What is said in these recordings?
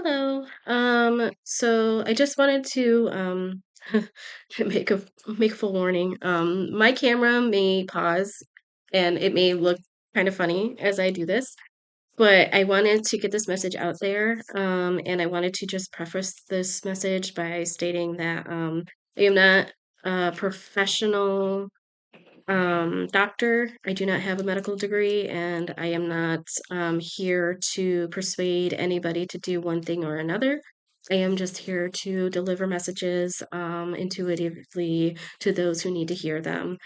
Hello. So I just wanted to make a full warning. My camera may pause and it may look kind of funny as I do this, but I wanted to get this message out there. And I wanted to just preface this message by stating that I am not a professional doctor. I do not have a medical degree, and I am not here to persuade anybody to do one thing or another. I am just here to deliver messages intuitively to those who need to hear them.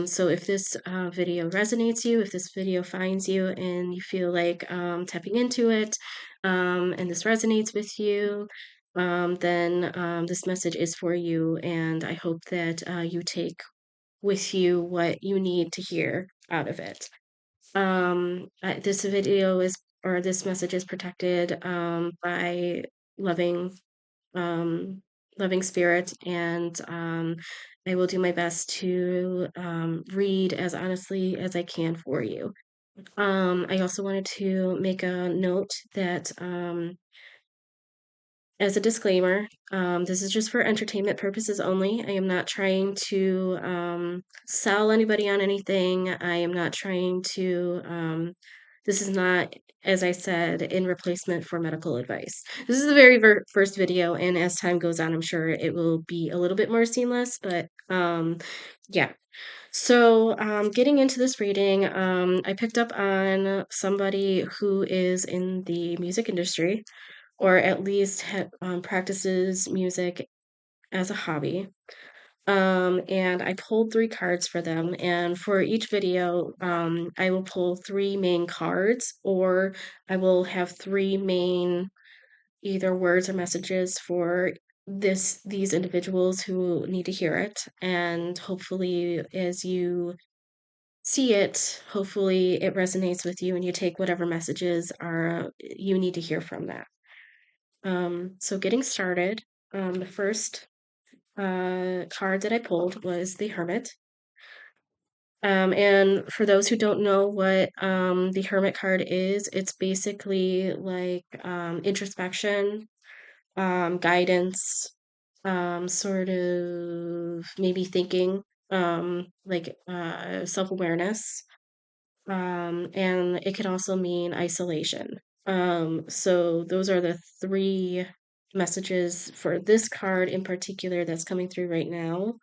So if this video resonates you, if this video finds you and you feel like tapping into it, and this resonates with you, then this message is for you, and I hope that you take with you what you need to hear out of it. This video is or this message is protected by loving um, loving spirit, and I will do my best to read as honestly as I can for you. I also wanted to make a note that as a disclaimer, this is just for entertainment purposes only. I am not trying to sell anybody on anything. I am not trying to, this is not, as I said, in replacement for medical advice. This is the very first video, and as time goes on, I'm sure it will be a little bit more seamless, but yeah. So, getting into this reading, I picked up on somebody who is in the music industry or at least practices music as a hobby. And I pulled three cards for them. And for each video, I will pull three main cards, or I will have three main either words or messages for these individuals who need to hear it. And hopefully, as you see it, hopefully it resonates with you and you take whatever messages are you need to hear from that. So getting started, the first card that I pulled was the Hermit. And for those who don't know what the Hermit card is, it's basically like introspection, guidance, sort of maybe thinking, like self-awareness. And it can also mean isolation. So those are the three messages for this card in particular that's coming through right now.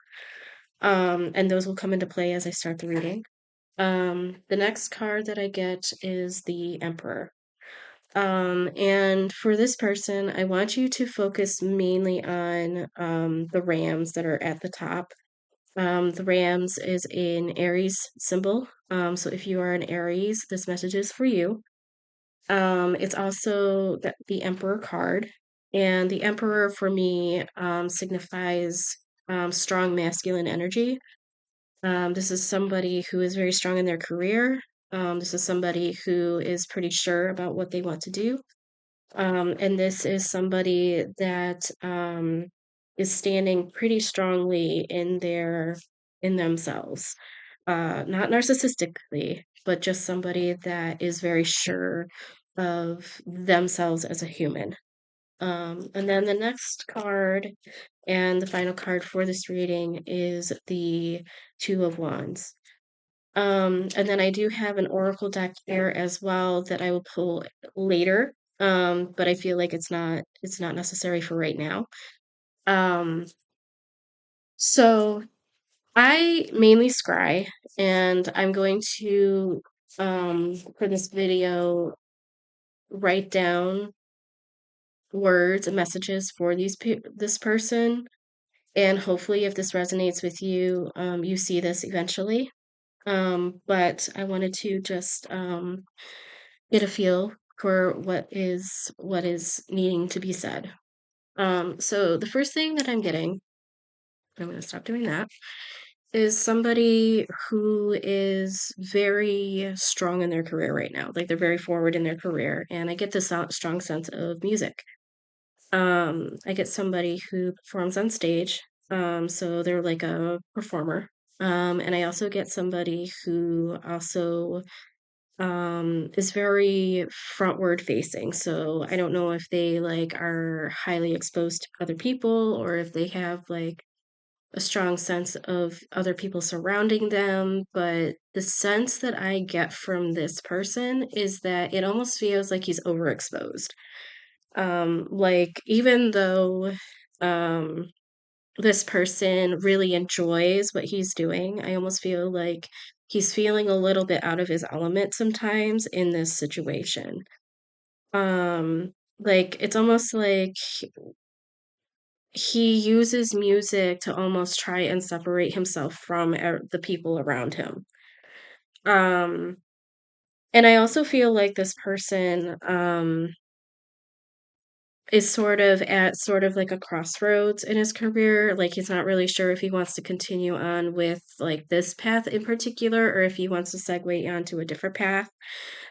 And those will come into play as I start the reading. The next card that I get is the Emperor. And for this person, I want you to focus mainly on the rams that are at the top. The Rams is an Aries symbol. So if you are an Aries, this message is for you. It's also the Emperor card. And the Emperor for me signifies strong masculine energy. This is somebody who is very strong in their career. This is somebody who is pretty sure about what they want to do. And this is somebody that is standing pretty strongly in themselves. Not narcissistically, but just somebody that is very sure of themselves as a human. And then the next card and the final card for this reading is the Two of Wands. And then I do have an oracle deck here as well that I will pull later. But I feel like it's not necessary for right now. Um, so I mainly scry, and I'm going to for this video write down words and messages for this person, and hopefully if this resonates with you, you see this eventually. But I wanted to just get a feel for what is needing to be said. So the first thing that I'm getting, I'm going to stop doing that, is somebody who is very strong in their career right now. Like they're very forward in their career, and I get this strong sense of music. I get somebody who performs on stage, so they're like a performer. And I also get somebody who also is very frontward facing. So I don't know if they like are highly exposed to other people or if they have like a strong sense of other people surrounding them, but the sense that I get from this person is that it almost feels like he's overexposed. Like even though um this person really enjoys what he's doing, I almost feel like he's feeling a little bit out of his element sometimes in this situation. Like it's almost like he uses music to almost try and separate himself from the people around him. Um, and I also feel like this person is sort of at sort of like a crossroads in his career. Like he's not really sure if he wants to continue on with like this path in particular or if he wants to segue onto a different path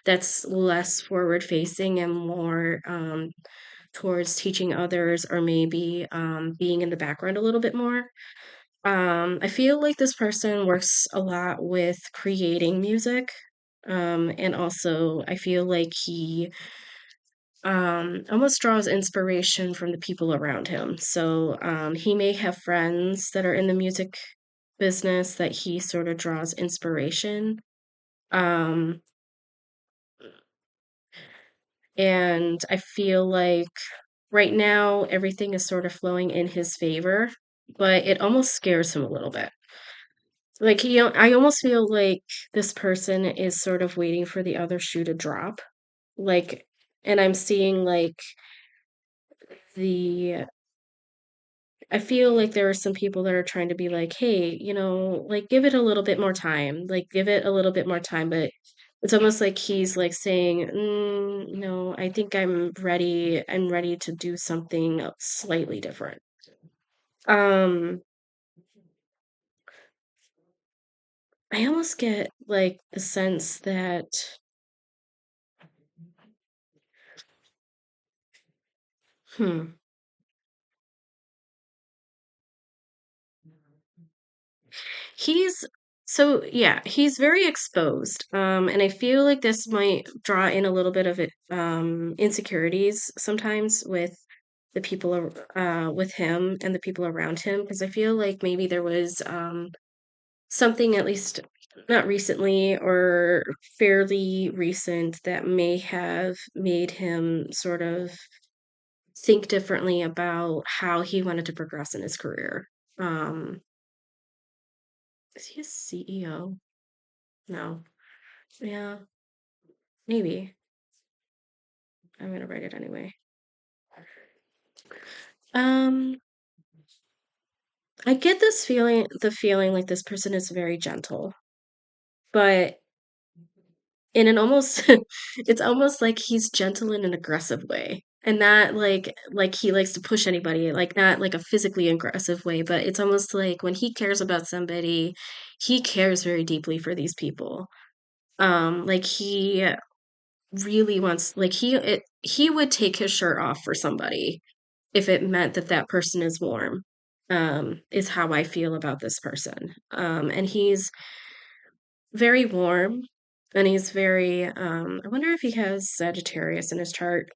that's less forward facing and more towards teaching others or maybe being in the background a little bit more. I feel like this person works a lot with creating music. And also, I feel like he almost draws inspiration from the people around him. So he may have friends that are in the music business that he sort of draws inspiration. Um, and I feel like right now everything is sort of flowing in his favor, but it almost scares him a little bit. Like I almost feel like this person is sort of waiting for the other shoe to drop. Like, and I'm seeing like the I feel like there are some people that are trying to be like, "Hey, like give it a little bit more time. Like give it a little bit more time." But it's almost like he's like saying, no, I think I'm ready. I'm ready to do something slightly different." Um, I almost get like the sense that hmm, he's yeah, he's very exposed. And I feel like this might draw in a little bit of it insecurities sometimes with the people with him and the people around him because I feel like maybe there was something at least not recently or fairly recent that may have made him sort of think differently about how he wanted to progress in his career. Um, is he a CEO? No. Yeah, maybe. I'm gonna write it anyway. Um, I get the feeling like this person is very gentle, but in an almost it's almost like he's gentle in an aggressive way. And not like he likes to push anybody, like not like a physically aggressive way, but it's almost like when he cares about somebody, he cares very deeply for these people. Like he really wants like he would take his shirt off for somebody if it meant that that person is warm, is how I feel about this person. And he's very warm and he's very, I wonder if he has Sagittarius in his chart,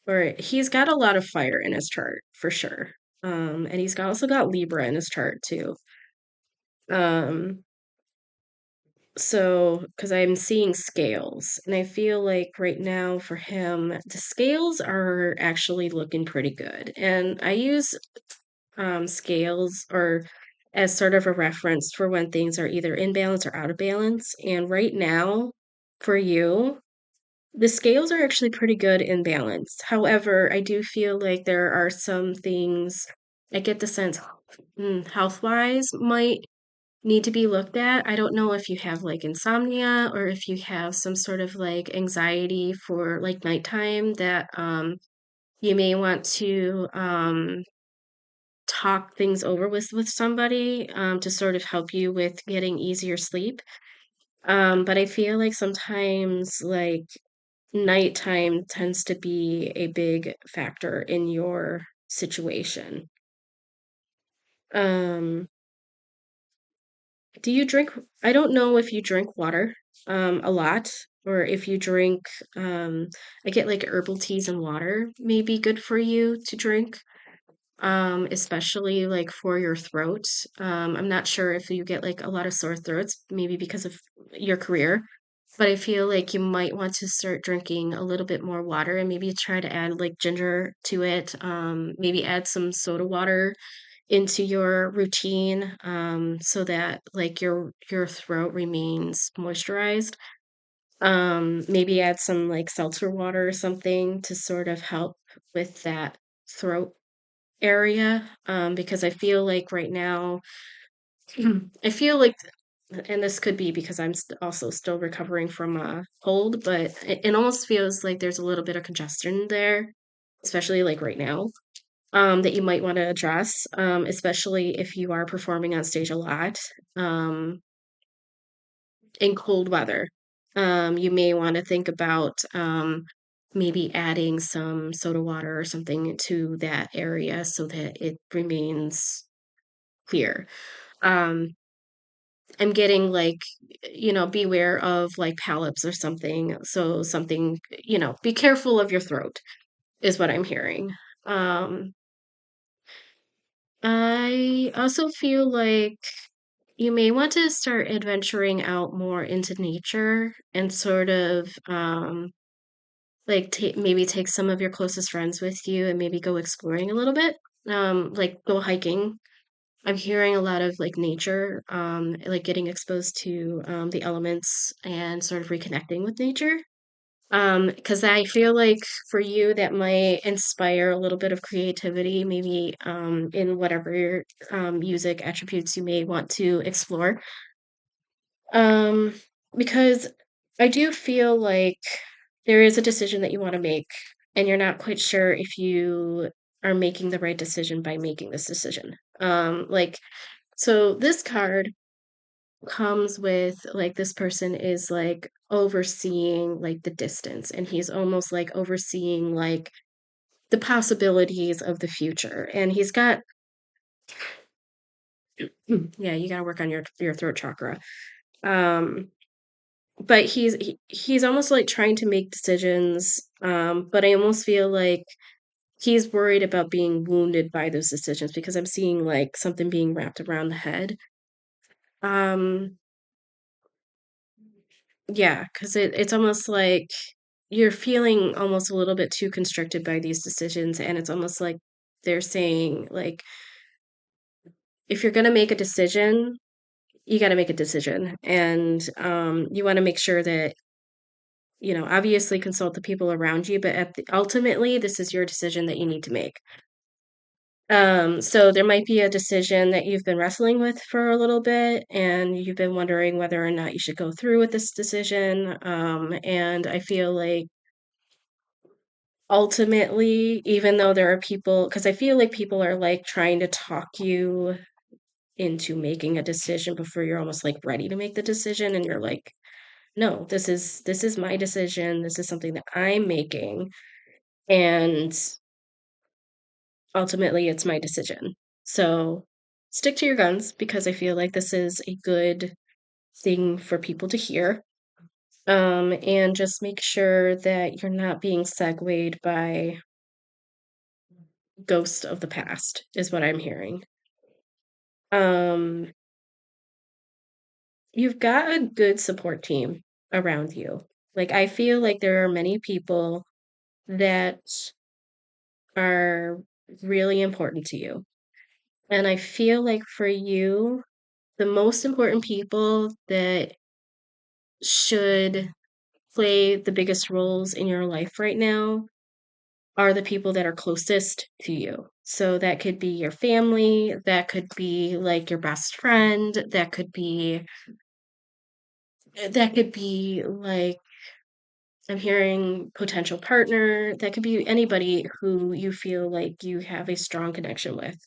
or he's got a lot of fire in his chart for sure. And also got Libra in his chart too. Um, so, because I'm seeing scales, and I feel like right now for him, the scales are actually looking pretty good. And I use scales or as sort of a reference for when things are either in balance or out of balance. And right now, for you, the scales are actually pretty good in balance. However, I do feel like there are some things I get the sense health wise might need to be looked at. I don't know if you have like insomnia or if you have some sort of like anxiety for like nighttime that you may want to talk things over with somebody to sort of help you with getting easier sleep. But I feel like sometimes like nighttime tends to be a big factor in your situation. Um, do you drink? I don't know if you drink water a lot. or if you drink, um, I get like herbal teas and water may be good for you to drink, especially like for your throat. I'm not sure if you get like a lot of sore throats, maybe because of your career, but I feel like you might want to start drinking a little bit more water and maybe try to add like ginger to it. Maybe add some soda water into your routine, so that like your throat remains moisturized. Maybe add some like seltzer water or something to sort of help with that throat area, because I feel like right now, I feel like, and this could be because I'm also still recovering from a cold, but it almost feels like there's a little bit of congestion there, especially like right now, that you might want to address, especially if you are performing on stage a lot, um, in cold weather. You may want to think about, maybe adding some soda water or something to that area so that it remains clear. Um, I'm getting like, beware of like polyps or something. So something, be careful of your throat is what I'm hearing. Um, I also feel like you may want to start adventuring out more into nature and sort of, like maybe take some of your closest friends with you and maybe go exploring a little bit. Like go hiking. I'm hearing a lot of like nature, like getting exposed to the elements and sort of reconnecting with nature. Because I feel like for you that might inspire a little bit of creativity, maybe in whatever music attributes you may want to explore. Um, because I do feel like there is a decision that you want to make, and you're not quite sure if you are making the right decision by making this decision. Like, so this card comes with like this person is like overseeing like the distance, and he's almost like overseeing like the possibilities of the future. And he's got, yeah, you got to work on your throat chakra. Um, but he's almost like trying to make decisions, but I almost feel like he's worried about being wounded by those decisions because I'm seeing like something being wrapped around the head. Um, yeah, because it's almost like you're feeling almost a little bit too constricted by these decisions, and it's almost like they're saying like if you're gonna make a decision, you got to make a decision, and you want to make sure that obviously consult the people around you, but ultimately, this is your decision that you need to make. So there might be a decision that you've been wrestling with for a little bit, and you've been wondering whether or not you should go through with this decision. And I feel like ultimately, even though there are people, because I feel like people are like trying to talk you into making a decision before you're almost like ready to make the decision, and you're like, no, this is my decision. This is something that I'm making, and ultimately it's my decision. So stick to your guns because I feel like this is a good thing for people to hear. And just make sure that you're not being segued by ghosts of the past, is what I'm hearing. Um, you've got a good support team around you. Like, I feel like there are many people that are really important to you. And I feel like for you, the most important people that should play the biggest roles in your life right now are the people that are closest to you. So that could be your family, that could be like your best friend, that could be like I'm hearing potential partner, that could be anybody who you feel like you have a strong connection with.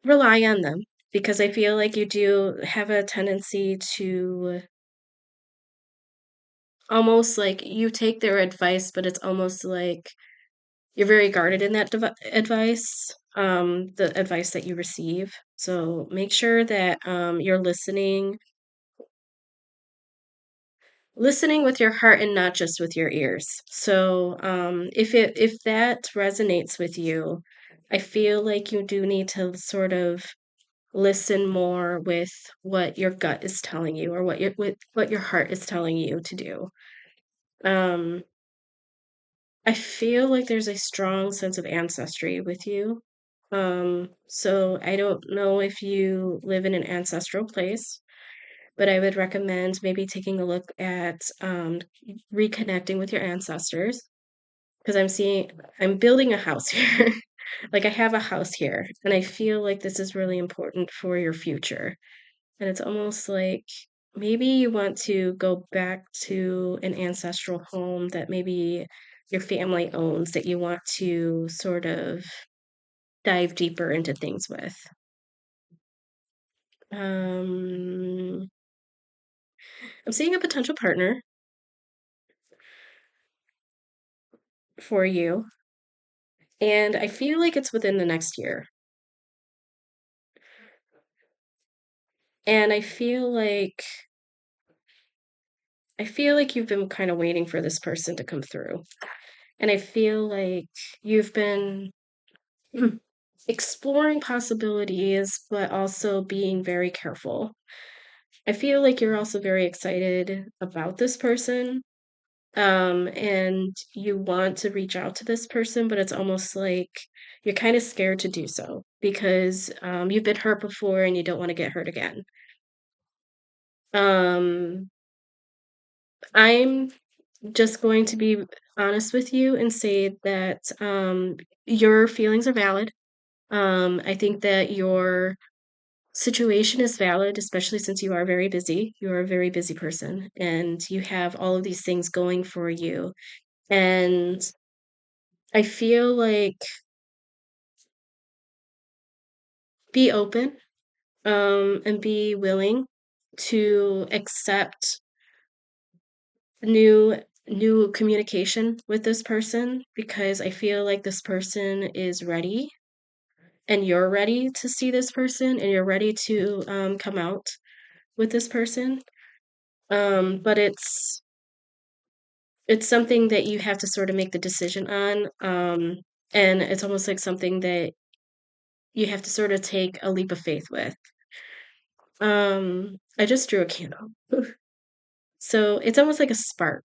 Rely on them because I feel like you do have a tendency to almost like you take their advice, but it's almost like you're very guarded in that advice, the advice that you receive. So make sure that you're listening listening with your heart and not just with your ears. So, if that resonates with you, I feel like you do need to sort of listen more with what your gut is telling you or what your heart is telling you to do. Um, I feel like there's a strong sense of ancestry with you. So I don't know if you live in an ancestral place, but I would recommend maybe taking a look at reconnecting with your ancestors because I'm building a house here. Like I have a house here, and I feel like this is really important for your future. And it's almost like maybe you want to go back to an ancestral home that maybe your family owns that you want to sort of dive deeper into things with. Um, I'm seeing a potential partner for you, and I feel like it's within the next year. And I feel like you've been kind of waiting for this person to come through. And I feel like you've been exploring possibilities, but also being very careful. I feel like you're also very excited about this person, and you want to reach out to this person, but it's almost like you're kind of scared to do so because you've been hurt before and you don't want to get hurt again. Um, I'm just going to be honest with you and say that your feelings are valid. I think that your situation is valid, especially since you are very busy. You are a very busy person and you have all of these things going for you. And I feel like be open, and be willing to accept new new communication with this person because I feel like this person is ready and you're ready to see this person and you're ready to come out with this person. But it's something that you have to sort of make the decision on. And it's almost like something that you have to sort of take a leap of faith with. I just drew a candle. So it's almost like a spark.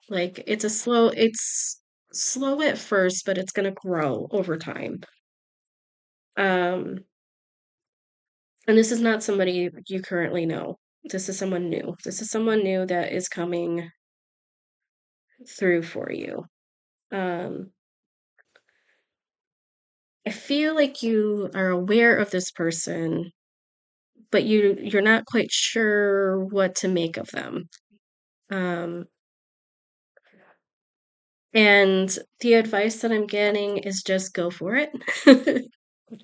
Like it's slow at first, but it's gonna grow over time. Um, and this is not somebody you currently know. This is someone new. This is someone new that is coming through for you. Um, I feel like you are aware of this person, but you're not quite sure what to make of them. Um, and the advice that I'm getting is just go for it.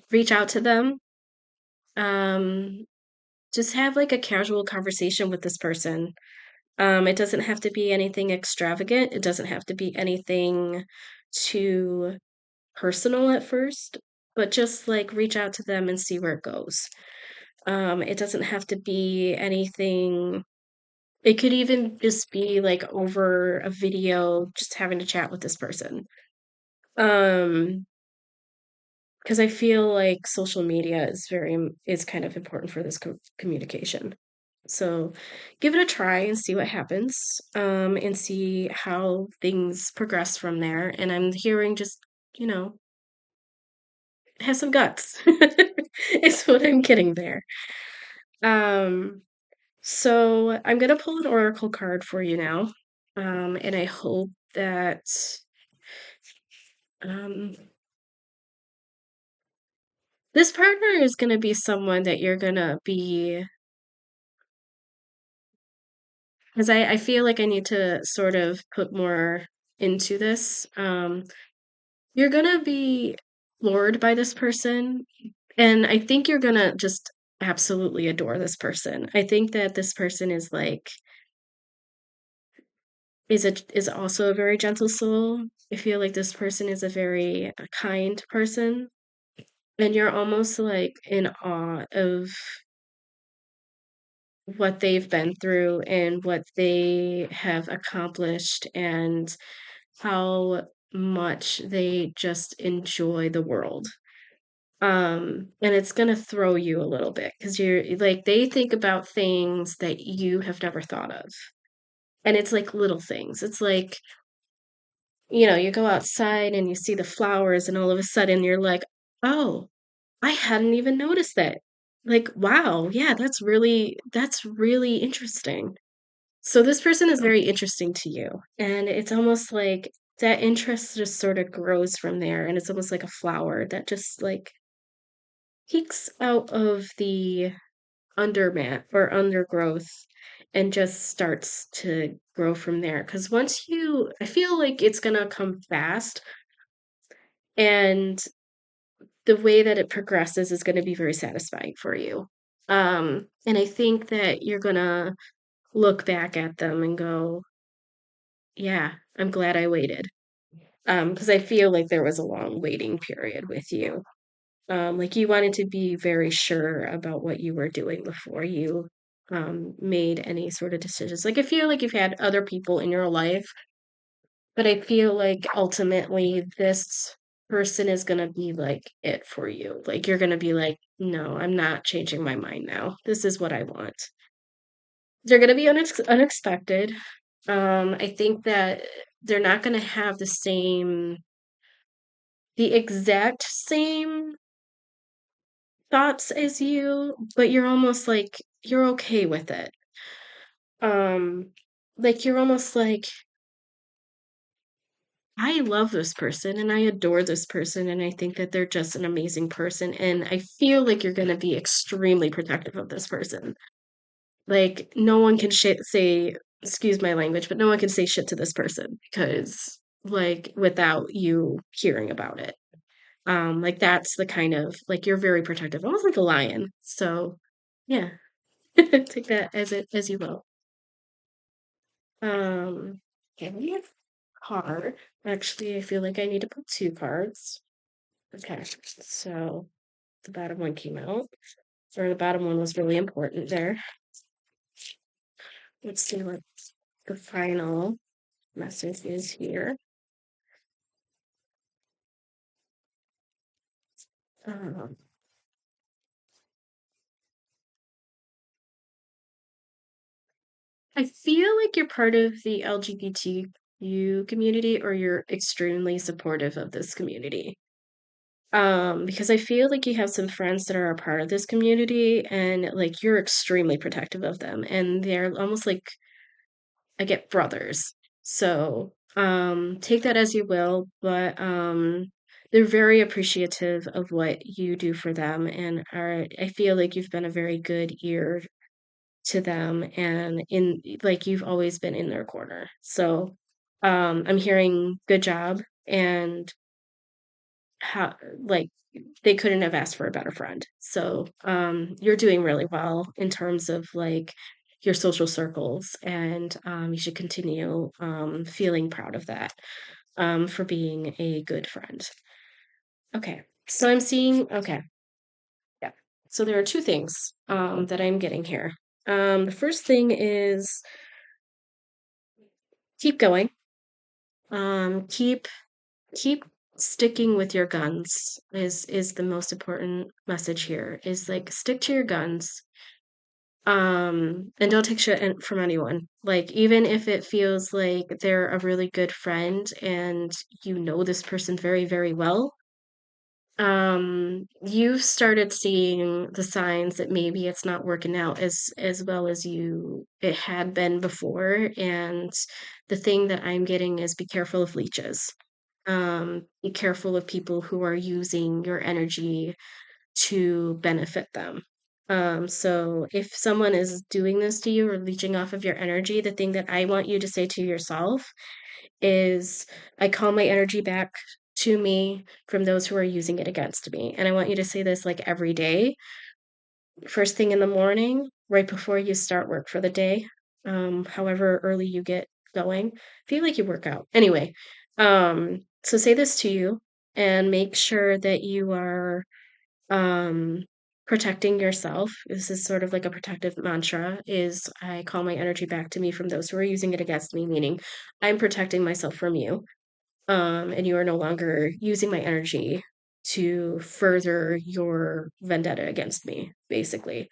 Reach out to them. Um, just have like a casual conversation with this person. It doesn't have to be anything extravagant. It doesn't have to be anything too personal at first, but just like reach out to them and see where it goes. It doesn't have to be anything. It could even just be like over a video, just having to chat with this person. Um, because I feel like social media is kind of important for this communication. So give it a try and see what happens, and see how things progress from there. And I'm hearing just, you know, have some guts. Is what I'm getting there. Um, so I'm gonna pull an oracle card for you now. And I hope that um this partner is gonna be someone that you're gonna be because I feel like I need to sort of put more into this. You're gonna be floored by this person, and I think you're gonna just absolutely adore this person. I think that this person is also a very gentle soul. I feel like this person is a very kind person, and you're almost like in awe of what they've been through and what they have accomplished and how much they just enjoy the world. And it's gonna throw you a little bit because you're like they think about things that you have never thought of. And it's like little things. It's like, you go outside and you see the flowers and all of a sudden you're like, "Oh, I hadn't even noticed that." Like, wow, yeah, that's really interesting. So this person is very interesting to you, and it's almost like that interest just sort of grows from there, and it's almost like a flower that just like peeks out of the undermat or undergrowth and just starts to grow from there. Because I feel like it's gonna come fast, and the way that it progresses is gonna be very satisfying for you. And I think that you're gonna look back at them and go, "Yeah, I'm glad I waited." Because I feel like there was a long waiting period with you. Like you wanted to be very sure about what you were doing before you made any sort of decisions. Like I feel like you've had other people in your life, but I feel like ultimately this person is gonna be like it for you. Like you're gonna be like, no, I'm not changing my mind now. This is what I want. They're gonna be unexpected. I think that they're not gonna have the exact same thoughts as you, but you're almost like you're okay with it. Um, like you're almost like, I love this person and I adore this person and I think that they're just an amazing person and I feel like you're gonna be extremely protective of this person. Like no one can say, excuse my language, but no one can say shit to this person because like without you hearing about it. Like that's the kind of like you're very protective, almost like a lion. So yeah. Take that as you will. Okay, let me have a card. Actually, I feel like I need to put two cards. Okay, so the bottom one came out, or the bottom one was really important there. Let's see what the final message is here. Um, I feel like you're part of the LGBTQ community, or you're extremely supportive of this community. Because I feel like you have some friends that are a part of this community and like you're extremely protective of them and they're almost like I get brothers. So, take that as you will, but they're very appreciative of what you do for them and I feel like you've been a very good ear to them and in like you've always been in their corner. So, I'm hearing good job and how like they couldn't have asked for a better friend. So, you're doing really well in terms of like your social circles, and you should continue feeling proud of that for being a good friend. Okay, so I'm seeing, okay, yeah. So there are two things that I'm getting here. The first thing is keep going. Keep sticking with your guns is the most important message here is like stick to your guns and don't take shit from anyone like even if it feels like they're a really good friend and you know this person very very well, you've started seeing the signs that maybe it's not working out as well as you it had been before, and the thing that I'm getting is be careful of leeches. Be careful of people who are using your energy to benefit them. So if someone is doing this to you or leeching off of your energy, the thing that I want you to say to yourself is, I call my energy back to me from those who are using it against me. And I want you to say this like every day, first thing in the morning, right before you start work for the day, however early you get going. Feel like you work out. Anyway, so say this to you and make sure that you are protecting yourself. This is sort of like a protective mantra is I call my energy back to me from those who are using it against me, meaning I'm protecting myself from you. And you are no longer using my energy to further your vendetta against me, basically.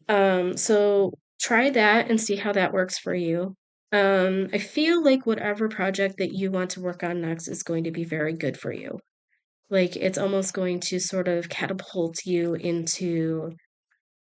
So try that and see how that works for you. I feel like whatever project that you want to work on next is going to be very good for you. Like it's almost going to sort of catapult you into